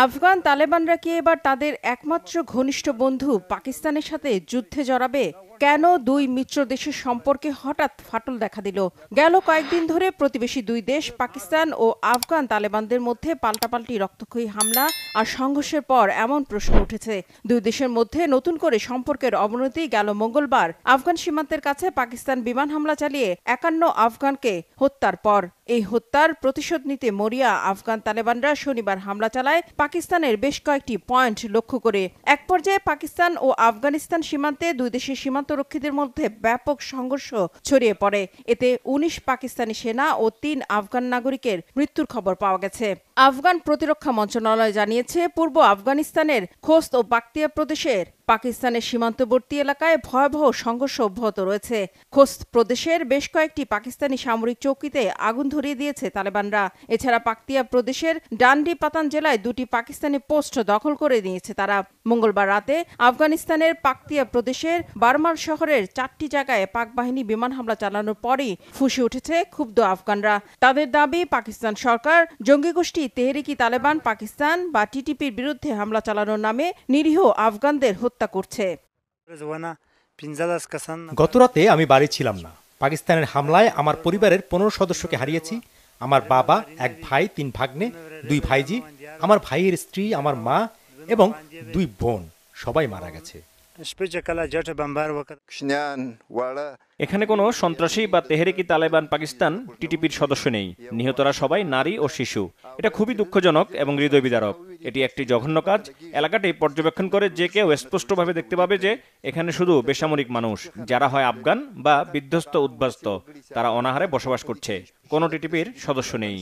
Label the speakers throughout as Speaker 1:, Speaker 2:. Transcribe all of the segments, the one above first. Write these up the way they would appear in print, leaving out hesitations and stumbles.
Speaker 1: আফগান তালেবানরা কি এবার তাদের একমাত্র ঘনিষ্ঠ বন্ধু পাকিস্তানের সাথে যুদ্ধে জড়াবে? কেন দুই মিত্র দেশের সম্পর্কে হঠাৎ ফাটল দেখা দিল? গেল কয়েকদিন ধরে প্রতিবেশী দুই দেশ পাকিস্তান ও আফগান তালেবানদের মধ্যে পাল্টাপাল্টি রক্তক্ষয়ী হামলা আর সংঘর্ষের পর এমন প্রশ্ন উঠেছে, দুই দেশের মধ্যে নতুন করে সম্পর্কের অবনতি। গেল মঙ্গলবার আফগান সীমান্তের কাছে পাকিস্তান বিমান হামলা চালিয়ে ৫১ আফগানকে হত্যার পর এই হত্যার প্রতিশোধ নিতে মরিয়া আফগান তালেবানরা শনিবার হামলা চালায় পাকিস্তানের বেশ কয়েকটি পয়েন্ট লক্ষ্য করে। এক পর্যায়ে পাকিস্তান ও আফগানিস্তান সীমান্তে দুই দেশের সীমান্তরক্ষীদের মধ্যে ব্যাপক সংঘর্ষ ছড়িয়ে পড়ে। এতে ১৯ পাকিস্তানি সেনা ও ৩ আফগান নাগরিকের মৃত্যুর খবর পাওয়া গেছে। আফগান প্রতিরক্ষা মন্ত্রণালয় জানিয়েছে, পূর্ব আফগানিস্তানের খোস্ত ও বাকতিয়া প্রদেশের পাকিস্তানের সীমান্তবর্তী এলাকায় ভয়াবহ সংঘর্ষ অব্যাহত রয়েছে। খোস্ত প্রদেশের বেশ কয়েকটি পাকিস্তানি সামরিক চৌকিতে আগুন ধরিয়ে দিয়েছে তালেবানরা। এছাড়া পাকতিয়া প্রদেশের ডান্ডি পাতান জেলায় ২টি পাকিস্তানি পোস্ট দখল করে নিয়েছে তারা। মঙ্গলবার রাতে আফগানিস্তানের পাকতিয়া প্রদেশের বারমার শহরের ৪টি জায়গায় পাক বাহিনী বিমান হামলা চালানোর পরই ফুঁসে উঠেছে ক্ষুব্ধ আফগানরা। তাদের দাবি, পাকিস্তান সরকার জঙ্গি গোষ্ঠী তেহরিকি তালেবান পাকিস্তান বা টিটিপির বিরুদ্ধে হামলা চালানোর নামে নিরীহ আফগানদের হত্যা করছে।
Speaker 2: গতরাতে আমি বাড়ি ছিলাম না। পাকিস্তানের হামলায় আমার পরিবারের ১৫ সদস্যকে হারিয়েছি। আমার বাবা, এক ভাই, ৩ ভাগ্নে, ২ ভাইজি, আমার ভাইয়ের স্ত্রী, আমার মা এবং ২ বোন, সবাই মারা গেছে।
Speaker 3: এখানে কোনো সন্ত্রাসী বা তেহরিকি তালেবান পাকিস্তান টিটিপির সদস্য নেই। নিহতরা সবাই নারী ও শিশু। এটা খুবই দুঃখজনক এবং হৃদয় বিদারক। এটি একটি জঘন্য কাজ। এলাকাটি পর্যবেক্ষণ করে যে কেউ স্পষ্টভাবে দেখতে পাবে যে এখানে শুধু বেসামরিক মানুষ, যারা হয় আফগান বা বিধ্বস্ত উদ্বাস্ত, তারা অনাহারে বসবাস করছে। কোনো টিটিপির সদস্য নেই।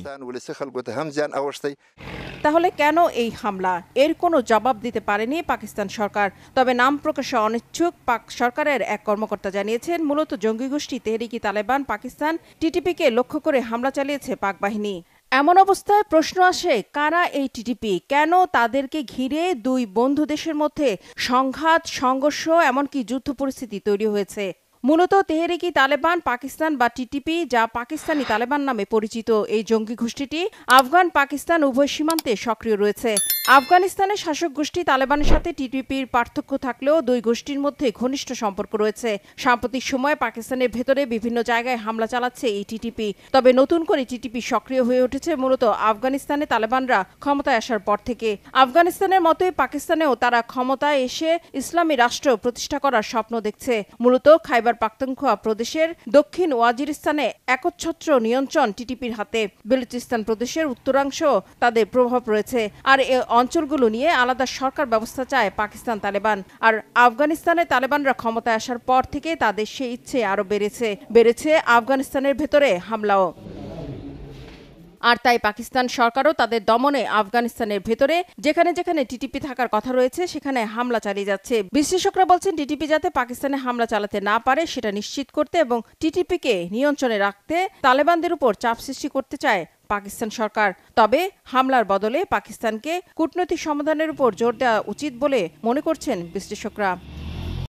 Speaker 1: তাহলে কেন এই হামলা? এর কোনো জবাব দিতে পারেনি পাকিস্তান সরকার। তবে নাম প্রকাশে অনিচ্ছুক পাক সরকারের এক কর্মকর্তা জানিয়েছেন, মূলত জঙ্গি গোষ্ঠী তেহরিকি তালেবান পাকিস্তান টিটিপিকে লক্ষ্য করে হামলা চালিয়েছে পাক বাহিনী। এমন অবস্থায় প্রশ্ন আসে, কারা এই টিটিপি? কেন তাদেরকে ঘিরে দুই বন্ধু দেশের মধ্যে সংঘাত, সংঘর্ষ, এমনকি যুদ্ধ পরিস্থিতি তৈরি হয়েছে? মূলত তেহরিকি তালেবান পাকিস্তান বা টিটিপি, যা পাকিস্তানি তালেবান নামে পরিচিত, এই জঙ্গি গোষ্ঠীটি আফগান পাকিস্তান উভয় সীমান্তে সক্রিয় রয়েছে। আফগানিস্তানের শাসক গোষ্ঠী তালেবানের সাথে টিটিপির পার্থক্য থাকলেও দুই গোষ্ঠীর মধ্যে ঘনিষ্ঠ সম্পর্ক রয়েছে। সাম্প্রতিক সময়ে পাকিস্তানের ভেতরে বিভিন্ন জায়গায় হামলা চালাচ্ছে এই টিটিপি। তবে নতুন করে টিটিপি সক্রিয় হয়ে উঠেছে মূলত আফগানিস্তানে তালেবানরা ক্ষমতায় আসার পর থেকে। আফগানিস্তানের মতোই পাকিস্তানেও তারা ক্ষমতায় এসে ইসলামী রাষ্ট্র প্রতিষ্ঠা করার স্বপ্ন দেখছে। মূলত খাইবার পাখতুনখোয়া প্রদেশের দক্ষিণ ওয়াজিরিস্তানে একচ্ছত্র নিয়ন্ত্রণ টিটিপির হাতে। বেলুচিস্তান প্রদেশের উত্তরাংশ তাদের প্রভাব রয়েছে। আর এই অঞ্চলগুলো নিয়ে আলাদা সরকার ব্যবস্থা চায় পাকিস্তান তালেবান। আর আফগানিস্তানে তালেবানরা ক্ষমতায় আসার পর থেকে তাদের সেই ইচ্ছে আরো বেড়েছে আফগানিস্তানের ভেতরে হামলাও। আর তাই পাকিস্তান সরকারও তাদের দমনে আফগানিস্তানের ভেতরে যেখানে যেখানে টিটিপি থাকার কথা রয়েছে সেখানে হামলা চালিয়ে যাচ্ছে। বিশ্লেষকরা বলছেন, টিটিপি যাতে পাকিস্তানে হামলা চালাতে না পারে সেটা নিশ্চিত করতে এবং টিটিপিকে নিয়ন্ত্রণে রাখতে তালেবানদের উপর চাপ সৃষ্টি করতে চায় পাকিস্তান সরকার। তবে হামলার বদলে পাকিস্তানকে কূটনৈতিক সমাধানের উপর জোর দেওয়া উচিত বলে মনে করছেন বিশ্লেষকরা।